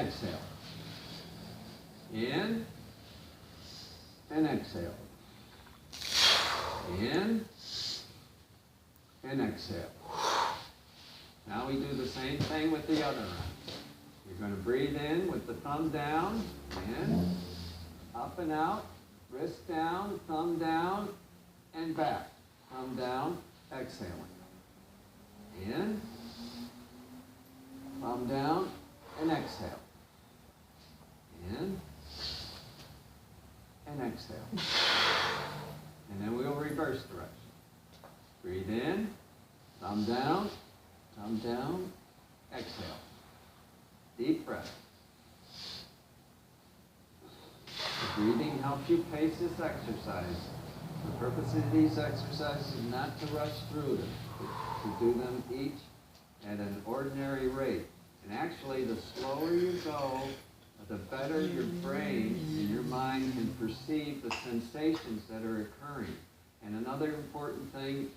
exhale. In and exhale. In and exhale. Now we do the same thing with the other arm. You're going to breathe in with the thumb down, in, up and out, wrist down, thumb down, and back. Thumb down, exhaling. In, thumb down, and exhale. In, and exhale. And then we'll reverse direction. Breathe in, thumb down, exhale. Deep breath. The breathing helps you pace this exercise. The purpose of these exercises is not to rush through them, but to do them each at an ordinary rate. And actually, the slower you go, the better your brain and your mind can perceive the sensations that are occurring. And another important thing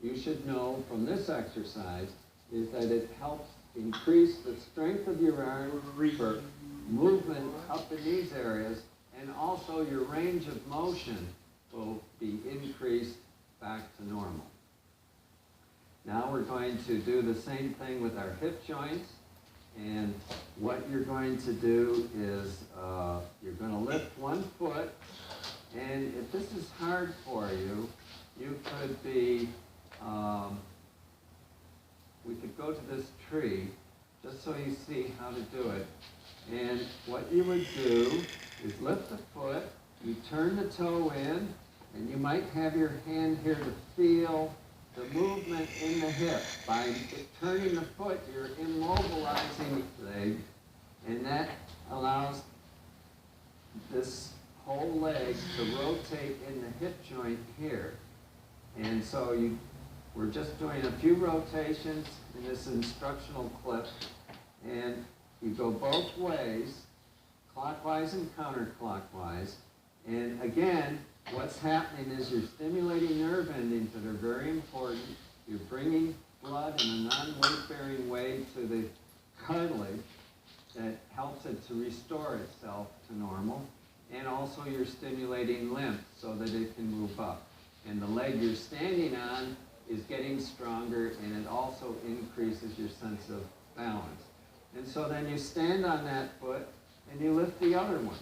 you should know from this exercise is that it helps increase the strength of your arm for movement up in these areas, and also your range of motion will be increased back to normal. Now we're going to do the same thing with our hip joints. And what you're going to do is you're going to lift one foot, and if this is hard for you, you could be, we could go to this tree just so you see how to do it. And what you would do is lift the foot, you turn the toe in, and you might have your hand here to feel the movement in the hip. By turning the foot, you're immobilizing the leg, and that allows this whole leg to rotate in the hip joint here. And so we're just doing a few rotations in this instructional clip, and you go both ways, clockwise and counterclockwise. And again, what's happening is you're stimulating nerve endings that are very important. You're bringing blood in a non-weight-bearing way to the cartilage that helps it to restore itself to normal. And also you're stimulating lymph so that it can move up. And the leg you're standing on is getting stronger, and it also increases your sense of balance. And so then you stand on that foot and you lift the other one.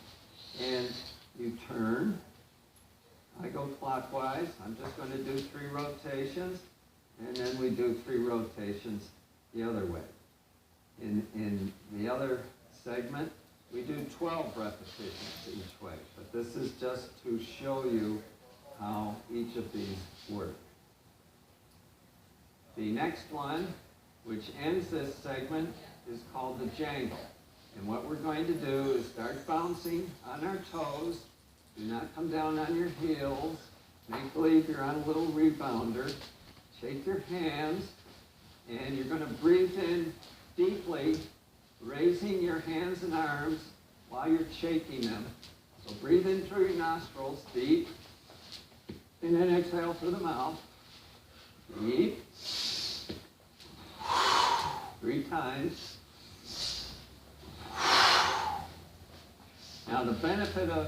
And you turn. I go clockwise. I'm just going to do 3 rotations, and then we do 3 rotations the other way. In the other segment, we do 12 repetitions each way. But this is just to show you how each of these work. The next one, which ends this segment, is called the jangle. And what we're going to do is start bouncing on our toes. Do not come down on your heels. Make believe you're on a little rebounder. Shake your hands, and you're going to breathe in deeply, raising your hands and arms while you're shaking them. So breathe in through your nostrils, deep, and then exhale through the mouth. Deep. 3 times. Now the benefit of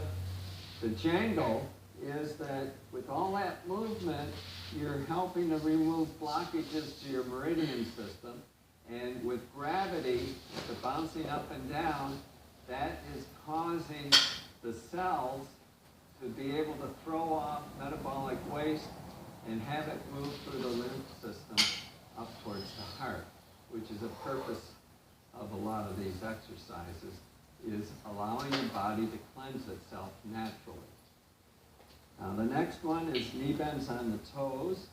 the jangle is that with all that movement, you're helping to remove blockages to your meridian system. And with gravity, the bouncing up and down, that is causing the cells to be able to throw off metabolic waste and have it move through the lymph system up towards the heart, which is a purpose of a lot of these exercises, is allowing the body to cleanse itself naturally. Now the next one is knee bends on the toes,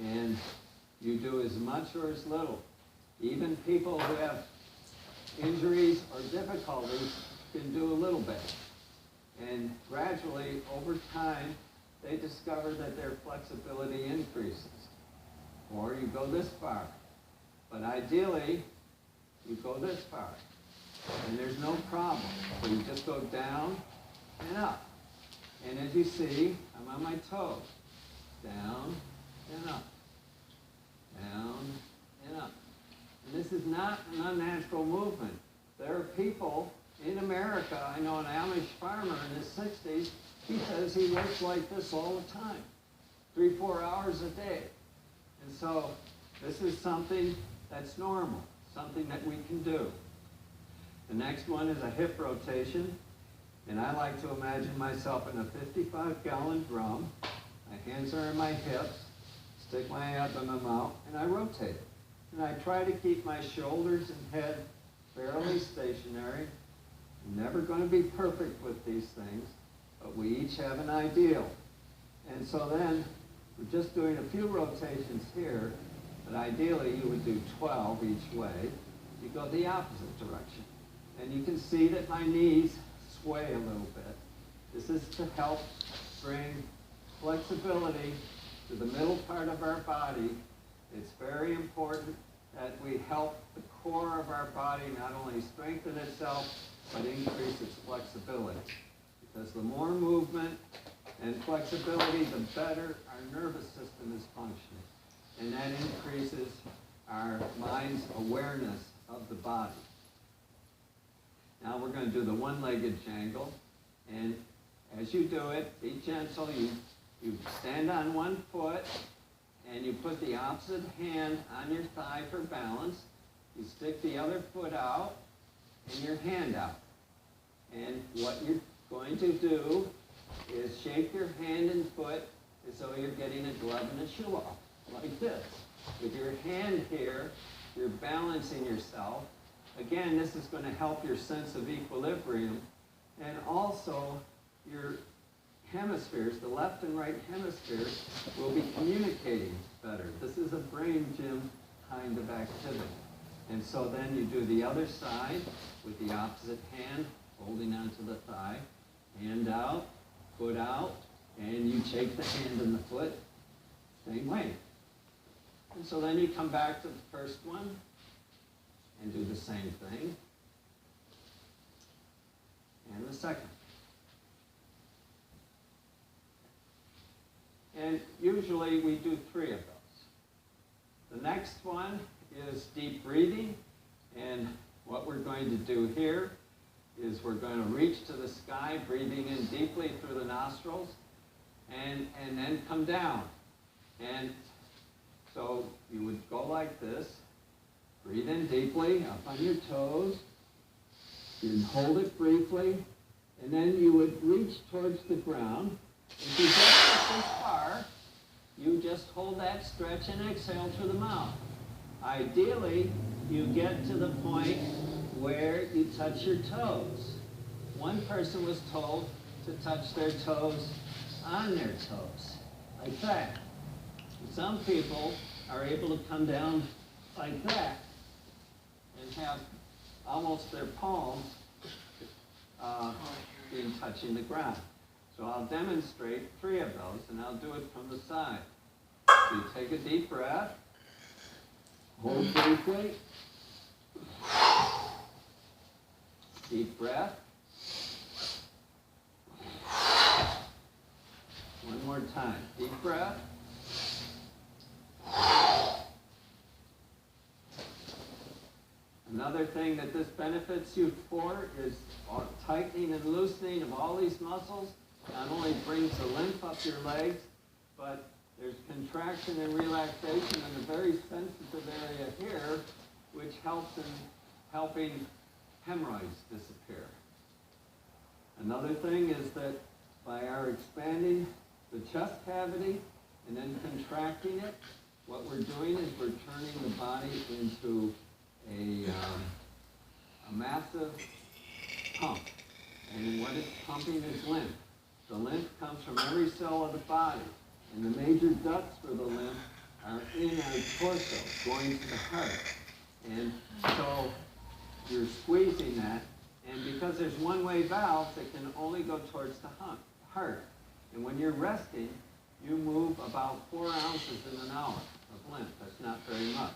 and you do as much or as little. Even people who have injuries or difficulties can do a little bit. And gradually, over time, they discover that their flexibility increases. Or you go this far. But ideally, you go this far. And there's no problem. So you just go down and up. And as you see, I'm on my toes. Down and up. Down and up. And this is not an unnatural movement. there are people in America, I know an Amish farmer in his 60s, he says he works like this all the time, 3-4 hours a day. And so this is something that's normal, something that we can do. The next one is a hip rotation. And I like to imagine myself in a 55-gallon drum. My hands are in my hips, stick my abdomen out, and I rotate it. And I try to keep my shoulders and head fairly stationary. I'm never going to be perfect with these things, but we each have an ideal. And so then, we're just doing a few rotations here, but ideally you would do 12 each way. You go the opposite direction. And you can see that my knees sway a little bit. This is to help bring flexibility to the middle part of our body. It's very important that we help the core of our body not only strengthen itself, but increase its flexibility. Because the more movement and flexibility, the better our nervous system is functioning. And that increases our mind's awareness of the body. Now we're going to do the one-legged jangle, and as you do it, be gentle. You stand on one foot, and you put the opposite hand on your thigh for balance. You stick the other foot out, and your hand out. And what you're going to do is shake your hand and foot as though you're getting a glove and a shoe off, like this. With your hand here, you're balancing yourself. Again, this is going to help your sense of equilibrium, and also your hemispheres, the left and right hemispheres, will be communicating better. This is a brain gym kind of activity. And so then you do the other side with the opposite hand, holding onto the thigh, hand out, foot out, and you shake the hand and the foot, same way. And so then you come back to the first one, and do the same thing. And the second. And usually we do 3 of those. The next one is deep breathing. And what we're going to do here is we're going to reach to the sky, breathing in deeply through the nostrils, and then come down. And so you would go like this. Breathe in deeply, up on your toes. You'd hold it briefly, and then you would reach towards the ground. If you get this far, you just hold that stretch and exhale through the mouth. Ideally, you get to the point where you touch your toes. One person was told to touch their toes on their toes, like that. Some people are able to come down like that and have almost their palms being touching the ground. So I'll demonstrate 3 of those, and I'll do it from the side. So you take a deep breath, hold briefly, deep breath. One more time, deep breath. Another thing that this benefits you for is tightening and loosening of all these muscles. Not only brings the lymph up your legs, but there's contraction and relaxation in a very sensitive area here, which helps in helping hemorrhoids disappear. Another thing is that by our expanding the chest cavity and then contracting it, what we're doing is we're turning the body into a massive pump. And what it's pumping is lymph. The lymph comes from every cell of the body. And the major ducts for the lymph are in our torso, going to the heart. And so you're squeezing that. And because there's one-way valves, it can only go towards the heart. And when you're resting, you move about 4 ounces in an hour of lymph. That's not very much.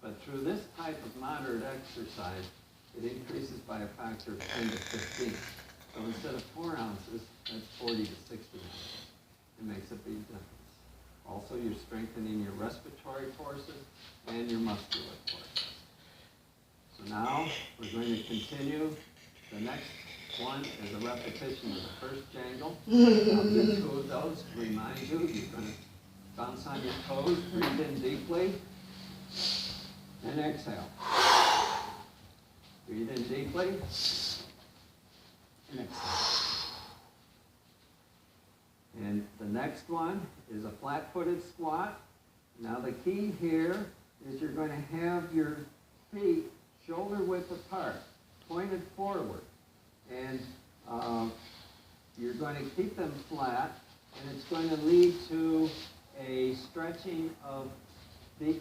But through this type of moderate exercise, it increases by a factor of 10 to 15. So instead of 4 ounces, that's 40 to 60 ounces. It makes a big difference. Also, you're strengthening your respiratory forces and your muscular forces. So So now we're going to continue. The next one is a repetition of the first jangle. I'll do two of those to remind you. You're going to bounce on your toes, breathe in deeply, and exhale. Breathe in deeply, and exhale. And the next one is a flat-footed squat. Now the key here is you're going to have your feet shoulder width apart, pointed forward. And you're going to keep them flat, and it's going to lead to a stretching of the